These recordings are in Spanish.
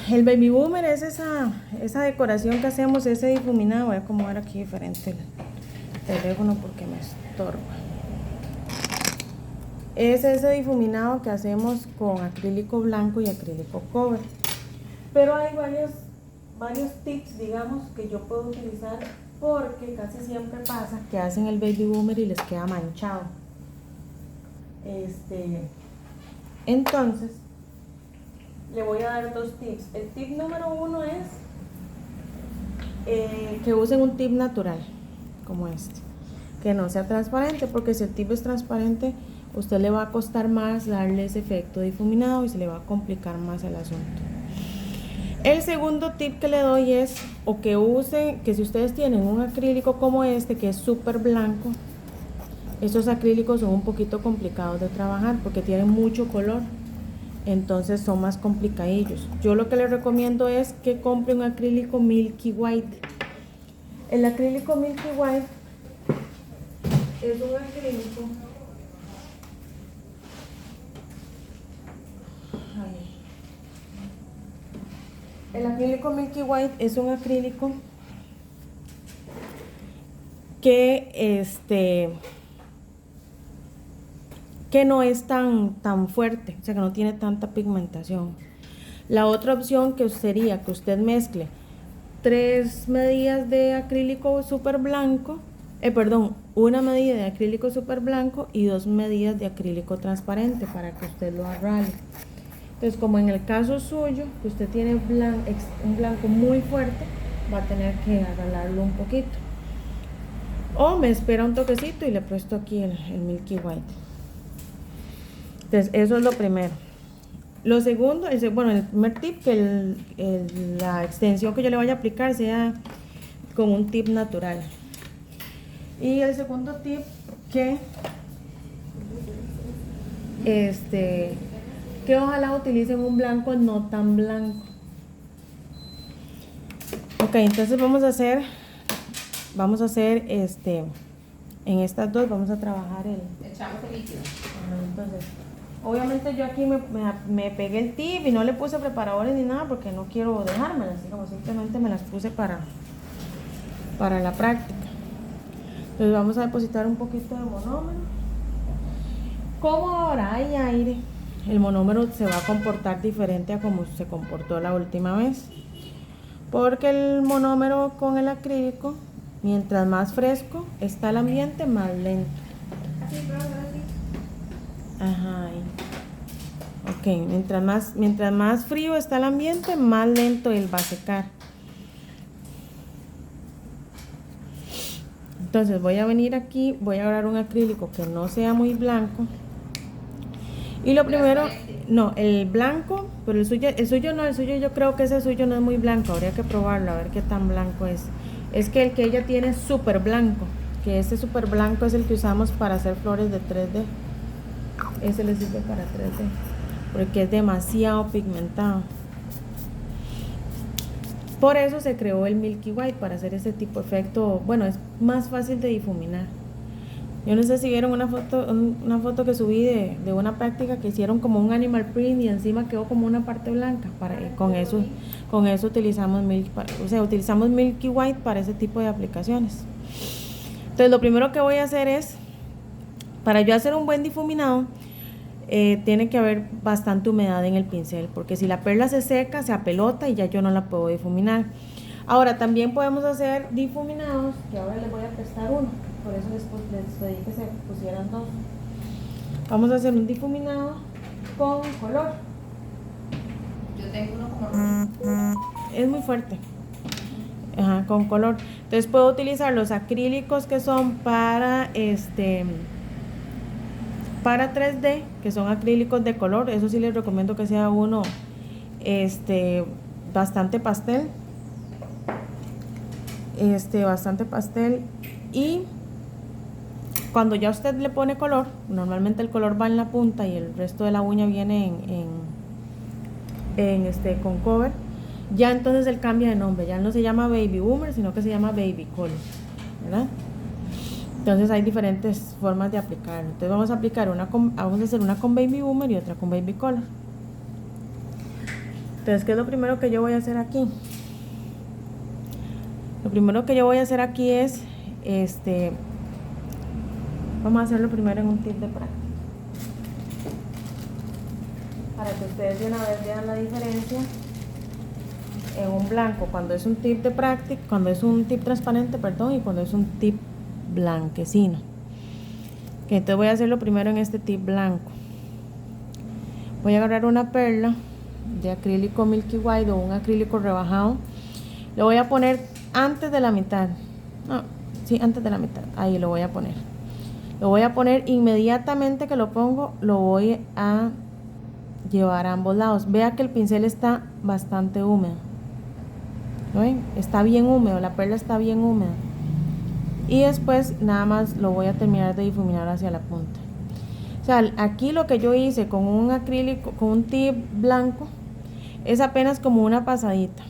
El baby boomer es esa decoración que hacemos, ese difuminado. Voy a acomodar aquí diferente el teléfono porque me estorba. Es ese difuminado que hacemos con acrílico blanco y acrílico cover. Pero hay varios tips, digamos, que yo puedo utilizar porque casi siempre pasa que hacen el baby boomer y les queda manchado. Entonces, le voy a dar dos tips. El tip número uno es que usen un tip natural, como este. Que no sea transparente, porque si el tip es transparente, usted le va a costar más darle ese efecto difuminado y se le va a complicar más el asunto. El segundo tip que le doy es, que si ustedes tienen un acrílico como este, que es súper blanco, estos acrílicos son un poquito complicados de trabajar porque tienen mucho color, entonces son más complicadillos. Yo lo que les recomiendo es que compre un acrílico Milky White. El acrílico Milky White es un acrílico Milky White es un acrílico que no es tan fuerte, o sea que no tiene tanta pigmentación. La otra opción que sería que usted mezcle 3 medidas de acrílico súper blanco, una medida de acrílico súper blanco y 2 medidas de acrílico transparente para que usted lo arrale. Entonces, como en el caso suyo, que usted tiene un blanco muy fuerte, va a tener que arralarlo un poquito. O me espera un toquecito y le presto aquí el Milky White. Entonces, eso es lo primero. Lo segundo, el primer tip, que la extensión que yo le vaya a aplicar sea con un tip natural. Y el segundo tip, que ojalá utilicen un blanco no tan blanco. Ok, entonces vamos a hacer en estas dos vamos a trabajar echamos el líquido. Entonces, obviamente yo aquí me pegué el tip y no le puse preparadores ni nada porque no quiero dejármelas, como simplemente me las puse para la práctica. Entonces vamos a depositar un poquito de monómero. Como ahora hay aire, el monómero se va a comportar diferente a como se comportó la última vez, porque el monómero con el acrílico, mientras más fresco está el ambiente, más lento. Ajá. Ok, mientras más frío está el ambiente, más lento él va a secar. Entonces voy a venir aquí, voy a agarrar un acrílico que no sea muy blanco. Y lo primero, no, el blanco, pero el suyo yo creo que ese suyo no es muy blanco, habría que probarlo, a ver qué tan blanco es. Es que el que ella tiene es súper blanco, que este súper blanco es el que usamos para hacer flores de 3D. Ese le sirve para 3D, porque es demasiado pigmentado. Por eso se creó el Milky White, para hacer ese tipo de efecto. Bueno, es más fácil de difuminar. Yo no sé si vieron una foto que subí de una práctica que hicieron como un animal print y encima quedó como una parte blanca. Con eso utilizamos Milky White para ese tipo de aplicaciones. Entonces lo primero que voy a hacer es, para yo hacer un buen difuminado, tiene que haber bastante humedad en el pincel, porque si la perla se seca, se apelota y ya yo no la puedo difuminar. Ahora también podemos hacer difuminados, que ahora les voy a prestar uno, por eso les pedí que se pusieran dos. Vamos a hacer un difuminado con color. Yo tengo uno como Es muy fuerte. Ajá, con color. Entonces puedo utilizar los acrílicos que son para 3D, que son acrílicos de color. Eso sí les recomiendo que sea uno bastante pastel. Bastante pastel. Y cuando ya usted le pone color, normalmente el color va en la punta y el resto de la uña viene con cover. Ya entonces él cambia de nombre, ya no se llama Baby Boomer, sino que se llama Baby Color, ¿verdad? Entonces hay diferentes formas de aplicarlo. Entonces vamos a hacer una con Baby Boomer y otra con Baby Color. Entonces, ¿qué es lo primero que yo voy a hacer aquí? Lo primero que yo voy a hacer aquí es, vamos a hacerlo primero en un tip de práctica. Para que ustedes de una vez vean la diferencia en un blanco, cuando es un tip de práctica, cuando es un tip transparente, perdón, y cuando es un tip blanquecino. Okay, entonces voy a hacerlo primero en este tip blanco. Voy a agarrar una perla de acrílico Milky White o un acrílico rebajado. Lo voy a poner antes de la mitad. No, sí, antes de la mitad. Ahí lo voy a poner. Lo voy a poner inmediatamente que lo pongo, lo voy a llevar a ambos lados. Vea que el pincel está bastante húmedo. ¿Lo ven? Está bien húmedo, la perla está bien húmeda. Y después nada más lo voy a terminar de difuminar hacia la punta. O sea, aquí lo que yo hice con un acrílico, con un tip blanco, es apenas como una pasadita.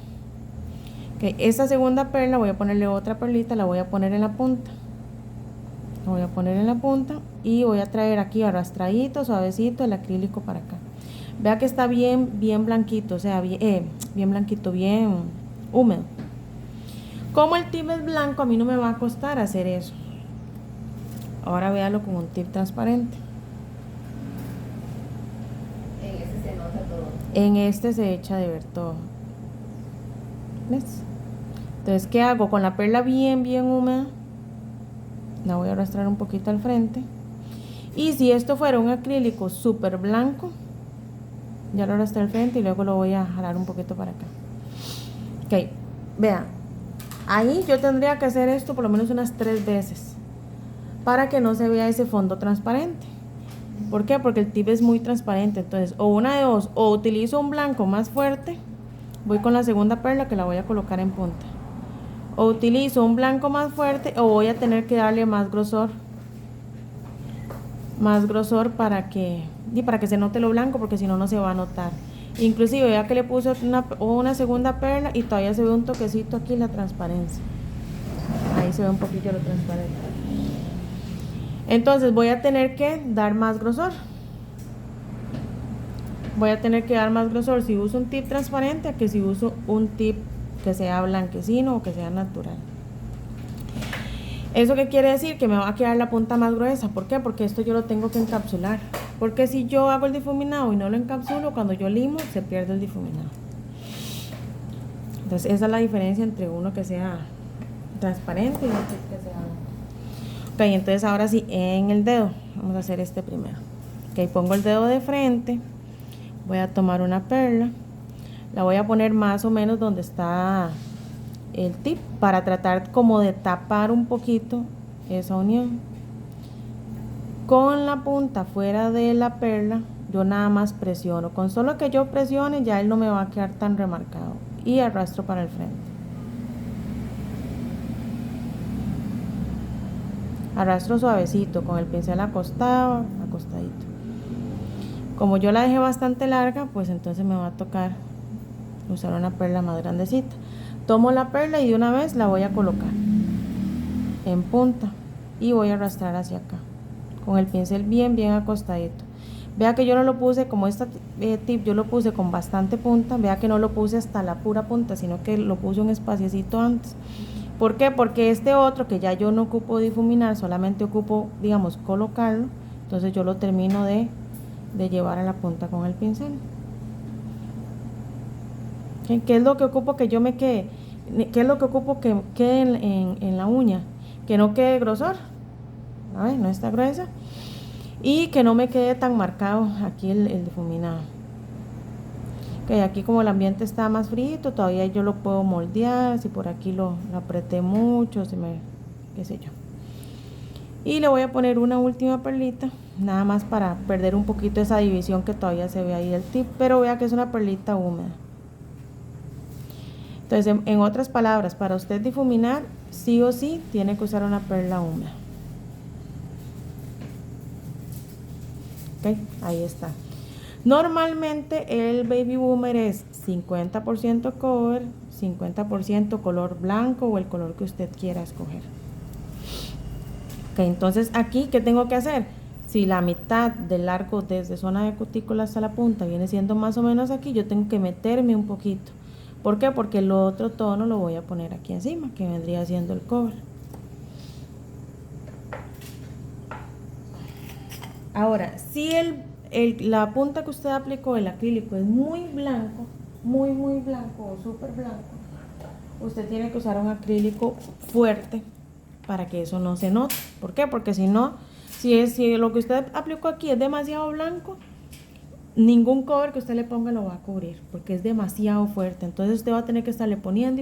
Okay, esta segunda perla voy a ponerle otra perlita, la voy a poner en la punta. La voy a poner en la punta y voy a traer aquí arrastradito, suavecito el acrílico para acá. Vea que está bien blanquito, o sea, bien blanquito, bien húmedo. Como el tip es blanco, a mí no me va a costar hacer eso. Ahora véalo con un tip transparente. En ese se nota todo. En este se echa de ver todo. ¿Ves? Entonces, ¿qué hago? Con la perla bien húmeda, la voy a arrastrar un poquito al frente. Y si esto fuera un acrílico súper blanco, ya lo arrastré al frente y luego lo voy a jalar un poquito para acá. Ok, vean, ahí yo tendría que hacer esto por lo menos unas 3 veces para que no se vea ese fondo transparente. ¿Por qué? Porque el tip es muy transparente. Entonces, o una de dos, o utilizo un blanco más fuerte, voy con la segunda perla que la voy a colocar en punta, o utilizo un blanco más fuerte, o voy a tener que darle más grosor para que se note lo blanco, porque si no, no se va a notar. Inclusive ya que le puse una segunda perla y todavía se ve un toquecito aquí la transparencia. Ahí se ve un poquito lo transparente. Entonces voy a tener que dar más grosor. Voy a tener que dar más grosor si uso un tip transparente a que si uso un tip que sea blanquecino o que sea natural. ¿Eso qué quiere decir? Que me va a quedar la punta más gruesa. ¿Por qué? Porque esto yo lo tengo que encapsular. Porque si yo hago el difuminado y no lo encapsulo, cuando yo limo, se pierde el difuminado. Entonces esa es la diferencia entre uno que sea transparente y otro que sea... Ok, entonces ahora sí, en el dedo, vamos a hacer este primero. Ok, pongo el dedo de frente, voy a tomar una perla, la voy a poner más o menos donde está el tip, para tratar como de tapar un poquito esa unión. Con la punta fuera de la perla, yo nada más presiono. Con solo que yo presione, ya él no me va a quedar tan remarcado. Y arrastro para el frente. Arrastro suavecito, con el pincel acostado, acostadito. Como yo la dejé bastante larga, pues entonces me va a tocar usar una perla más grandecita. Tomo la perla y de una vez la voy a colocar en punta y voy a arrastrar hacia acá con el pincel bien acostadito. Vea que yo no lo puse como esta tip, yo lo puse con bastante punta. Vea que no lo puse hasta la pura punta, sino que lo puse un espaciecito antes. ¿Por qué? Porque este otro que ya yo no ocupo difuminar, solamente ocupo, digamos, colocarlo. Entonces yo lo termino de llevar a la punta con el pincel. ¿Qué es lo que ocupo que yo me quede? ¿Qué es lo que ocupo que quede en la uña? Que no quede grosor. A ver, no está gruesa. Y que no me quede tan marcado aquí el difuminado. Ok, aquí como el ambiente está más frío, todavía yo lo puedo moldear. Si por aquí lo apreté mucho, qué sé yo. Y le voy a poner una última perlita, nada más para perder un poquito esa división que todavía se ve ahí del tip. Pero vea que es una perlita húmeda. Entonces, en otras palabras, para usted difuminar, sí o sí, tiene que usar una perla húmeda. Ok, ahí está. Normalmente el Baby Boomer es 50% cover, 50% color blanco o el color que usted quiera escoger. Ok, entonces aquí, ¿qué tengo que hacer? Si la mitad del largo desde zona de cutícula hasta la punta viene siendo más o menos aquí, yo tengo que meterme un poquito. ¿Por qué? Porque el otro tono lo voy a poner aquí encima, que vendría siendo el cover. Ahora, si la punta que usted aplicó, el acrílico, es muy blanco, muy blanco o súper blanco, usted tiene que usar un acrílico fuerte para que eso no se note. ¿Por qué? Porque si no, si lo que usted aplicó aquí es demasiado blanco, ningún cover que usted le ponga lo va a cubrir, porque es demasiado fuerte. Entonces usted va a tener que estarle poniendo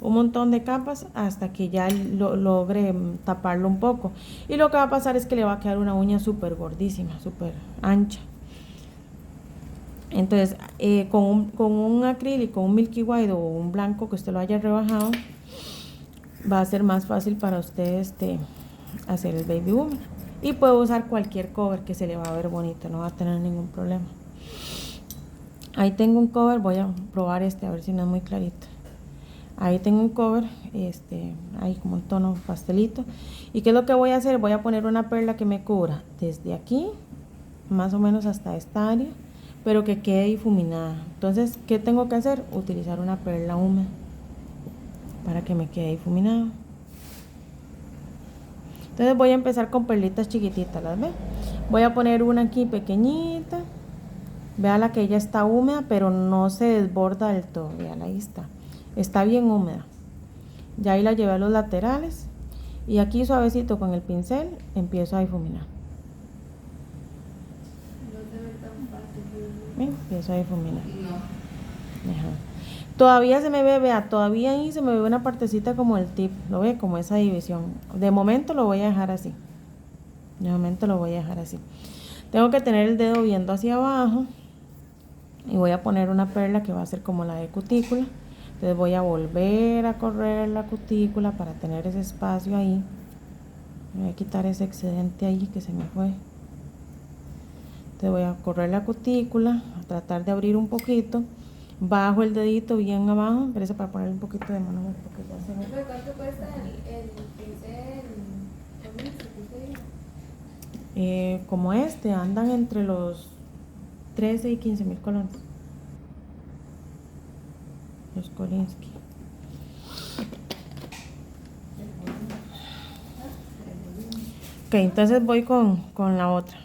un montón de capas hasta que ya logre taparlo un poco. Y lo que va a pasar es que le va a quedar una uña súper gordísima, súper ancha. Entonces, con un acrílico, un Milky White o un blanco que usted lo haya rebajado, va a ser más fácil para usted hacer el baby boomer. Y puede usar cualquier cover que se le va a ver bonito, no va a tener ningún problema. Ahí tengo un cover, voy a probar a ver si no es muy clarito. Ahí tengo un cover, ahí como un tono pastelito. ¿Y qué es lo que voy a hacer? Voy a poner una perla que me cubra desde aquí, más o menos hasta esta área, pero que quede difuminada. Entonces, ¿qué tengo que hacer? Utilizar una perla húmeda para que me quede difuminado. Entonces voy a empezar con perlitas chiquititas, ¿las ven? Voy a poner una aquí pequeñita. Véala que ella está húmeda, pero no se desborda del todo. Véala, ahí está. Está bien húmeda. Ya ahí la llevé a los laterales. Y aquí suavecito con el pincel empiezo a difuminar. No se ve tan fácil. Bien, empiezo a difuminar. No. Ajá. Todavía se me ve, vea, todavía ahí se me ve una partecita como el tip. ¿Lo ve? Como esa división. De momento lo voy a dejar así. De momento lo voy a dejar así. Tengo que tener el dedo viendo hacia abajo. Y voy a poner una perla que va a ser como la de cutícula. Entonces voy a volver a correr la cutícula para tener ese espacio ahí. Voy a quitar ese excedente ahí que se me fue. Entonces voy a correr la cutícula, a tratar de abrir un poquito. Bajo el dedito bien abajo. Parece para ponerle un poquito de mano porque ya se me... ¿Cuánto cuesta el pincel? Como andan entre los 13 y 15 mil colones. Los Kolinsky. Ok, entonces voy con la otra.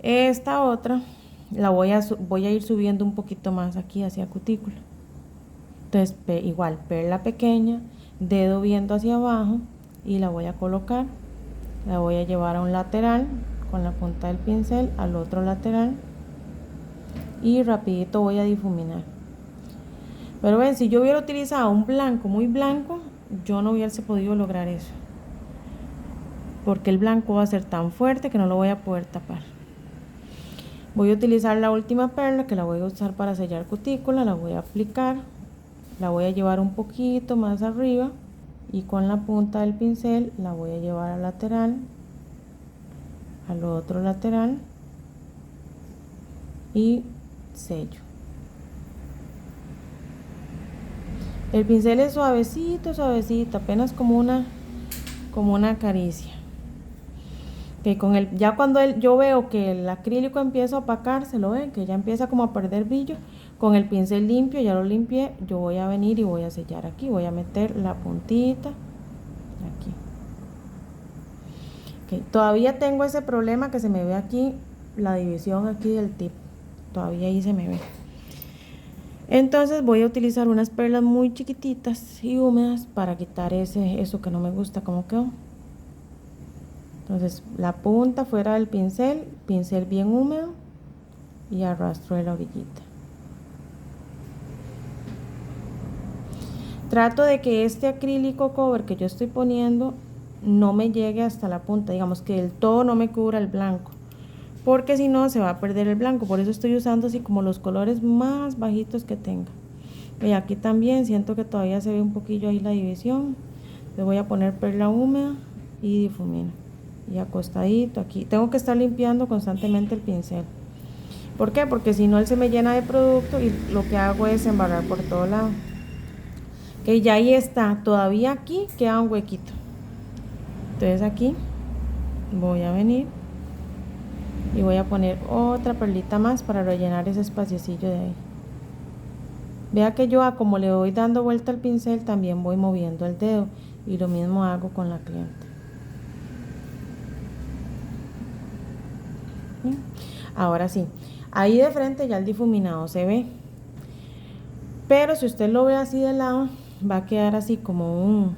Esta otra la voy a ir subiendo un poquito más aquí hacia cutícula. Entonces igual perla pequeña, dedo viendo hacia abajo y la voy a colocar. La voy a llevar a un lateral con la punta del pincel al otro lateral y rapidito voy a difuminar. Pero ven, si yo hubiera utilizado un blanco muy blanco, yo no hubiese podido lograr eso, porque el blanco va a ser tan fuerte que no lo voy a poder tapar. Voy a utilizar la última perla, que la voy a usar para sellar cutícula. La voy a aplicar, la voy a llevar un poquito más arriba y con la punta del pincel la voy a llevar al lateral, al otro lateral y sello. El pincel es suavecito, suavecito, apenas como una caricia. Que ya cuando yo veo que el acrílico empieza a opacarse, lo ven, que ya empieza como a perder brillo, con el pincel limpio, ya lo limpié, yo voy a venir y voy a sellar aquí, voy a meter la puntita aquí. Okay. Todavía tengo ese problema que se me ve aquí, la división aquí del tip, todavía ahí se me ve. Entonces voy a utilizar unas perlas muy chiquititas y húmedas para quitar eso que no me gusta como quedó. Entonces la punta fuera del pincel bien húmedo y arrastro de la orillita. Trato de que este acrílico cover que yo estoy poniendo no me llegue hasta la punta, digamos que del todo no me cubra el blanco, porque si no se va a perder el blanco. Por eso estoy usando así como los colores más bajitos que tenga. Y aquí también siento que todavía se ve un poquillo ahí la división. Le voy a poner perla húmeda y difumino. Y acostadito aquí. Tengo que estar limpiando constantemente el pincel. ¿Por qué? Porque si no él se me llena de producto y lo que hago es embarrar por todo lado. Que ya ahí está. Todavía aquí queda un huequito. Entonces aquí voy a venir y voy a poner otra perlita más para rellenar ese espaciecillo de ahí. Vea que yo, como le voy dando vuelta al pincel, también voy moviendo el dedo, y lo mismo hago con la cliente. Ahora sí, ahí de frente ya el difuminado se ve, pero si usted lo ve así de lado, va a quedar así como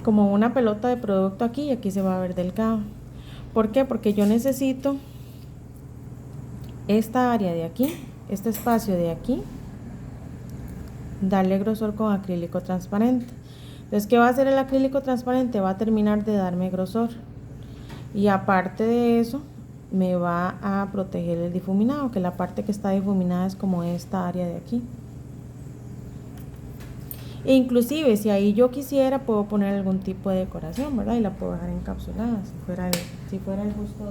una pelota de producto aquí, y aquí se va a ver delgado. ¿Por qué? Porque yo necesito esta área de aquí, este espacio de aquí, darle grosor con acrílico transparente. Entonces, ¿qué va a hacer el acrílico transparente? Va a terminar de darme grosor, y aparte de eso me va a proteger el difuminado, que la parte que está difuminada es como esta área de aquí. E inclusive si ahí yo quisiera, puedo poner algún tipo de decoración, ¿verdad? Y la puedo dejar encapsulada si fuera el gusto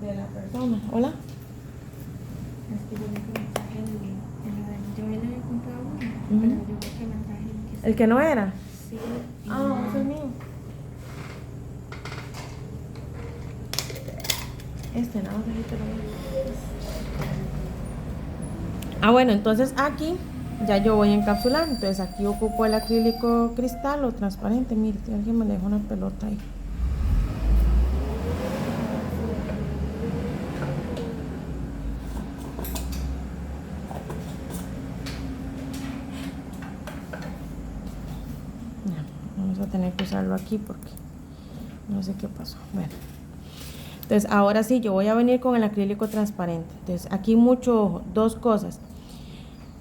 de la persona. Hola. Es que yo vi que me traje yo le había comprado uno, Ujú. pero yo creo que me traje ¿El que no era? sí. Ah, es el mío. Nada más ahí te lo doy. Ah, bueno, entonces aquí ya yo voy a encapsular. Entonces aquí ocupo el acrílico cristal o transparente. Mire, alguien me dejó una pelota ahí. No, vamos a tener que usarlo aquí porque no sé qué pasó. Bueno, entonces ahora sí yo voy a venir con el acrílico transparente. Entonces aquí mucho ojo, dos cosas.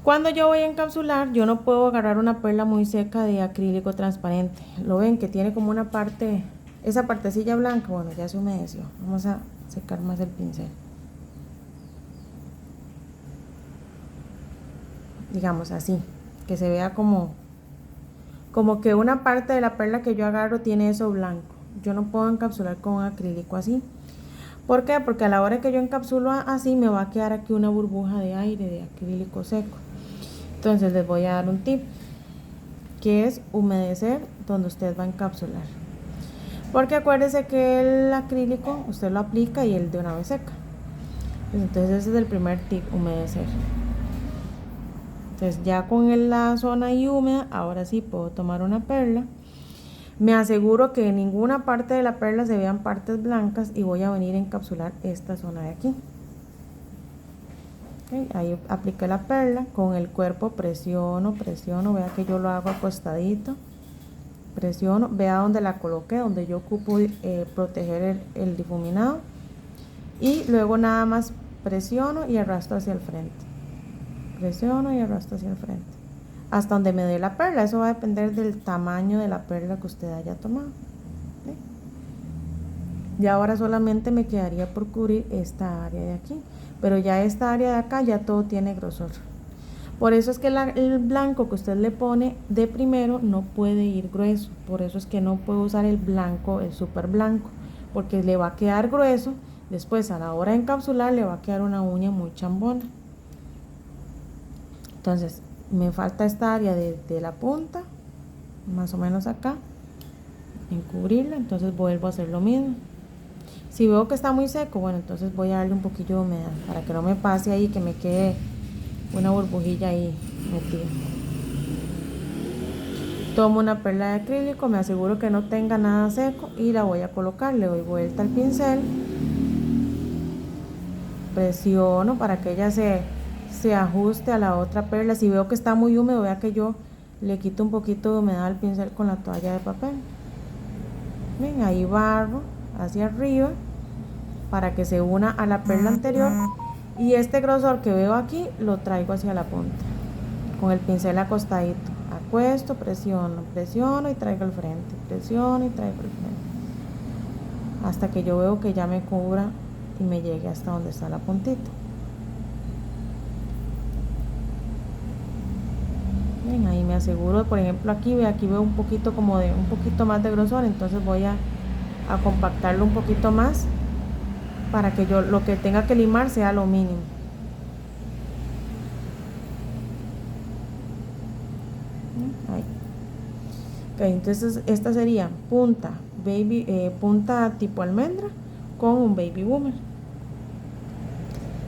Cuando yo voy a encapsular, yo no puedo agarrar una perla muy seca de acrílico transparente. Lo ven que tiene como una parte, esa partecilla blanca. Bueno, ya se humedeció. Vamos a secar más el pincel. Digamos así, que se vea como que una parte de la perla que yo agarro tiene eso blanco. Yo no puedo encapsular con acrílico así. ¿Por qué? Porque a la hora que yo encapsulo así, me va a quedar aquí una burbuja de aire de acrílico seco. Entonces les voy a dar un tip, que es humedecer donde usted va a encapsular. Porque acuérdese que el acrílico usted lo aplica y él de una vez seca. Entonces ese es el primer tip, humedecer. Entonces ya con la zona ahí húmeda, ahora sí puedo tomar una perla. Me aseguro que en ninguna parte de la perla se vean partes blancas y voy a venir a encapsular esta zona de aquí. Okay, ahí apliqué la perla, con el cuerpo presiono, vea que yo lo hago acostadito, presiono, vea donde la coloqué, donde yo ocupo proteger el difuminado, y luego nada más presiono y arrastro hacia el frente, presiono y arrastro hacia el frente, hasta donde me dé la perla. Eso va a depender del tamaño de la perla que usted haya tomado. ¿Sí? Y ahora solamente me quedaría por cubrir esta área de aquí, pero ya esta área de acá ya todo tiene grosor. Por eso es que el blanco que usted le pone de primero no puede ir grueso. Por eso es que no puedo usar el blanco, el super blanco, porque le va a quedar grueso. Después a la hora de encapsular le va a quedar una uña muy chambona. Entonces me falta esta área de la punta, más o menos acá, en cubrirla. Entonces vuelvo a hacer lo mismo. Si veo que está muy seco, bueno, entonces voy a darle un poquillo de humedad para que no me pase ahí, que me quede una burbujilla ahí metida. Tomo una perla de acrílico, me aseguro que no tenga nada seco y la voy a colocar. Le doy vuelta al pincel, presiono para que ella se ajuste a la otra perla. Si veo que está muy húmedo, vea que yo le quito un poquito de humedad al pincel con la toalla de papel. Ven, ahí barro hacia arriba para que se una a la perla anterior, y este grosor que veo aquí lo traigo hacia la punta con el pincel acostadito. Acuesto, presiono y traigo al frente, presiono y traigo al frente, hasta que yo veo que ya me cubra y me llegue hasta donde está la puntita. Bien, ahí me aseguro, por ejemplo aquí veo un poquito un poquito más de grosor, entonces voy a compactarlo un poquito más para que yo lo que tenga que limar sea lo mínimo. Ahí. Ok, entonces esta sería punta, punta tipo almendra con un baby boomer.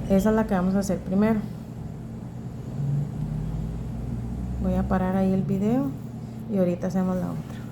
Esa es la que vamos a hacer primero. Voy a parar ahí el video y ahorita hacemos la otra.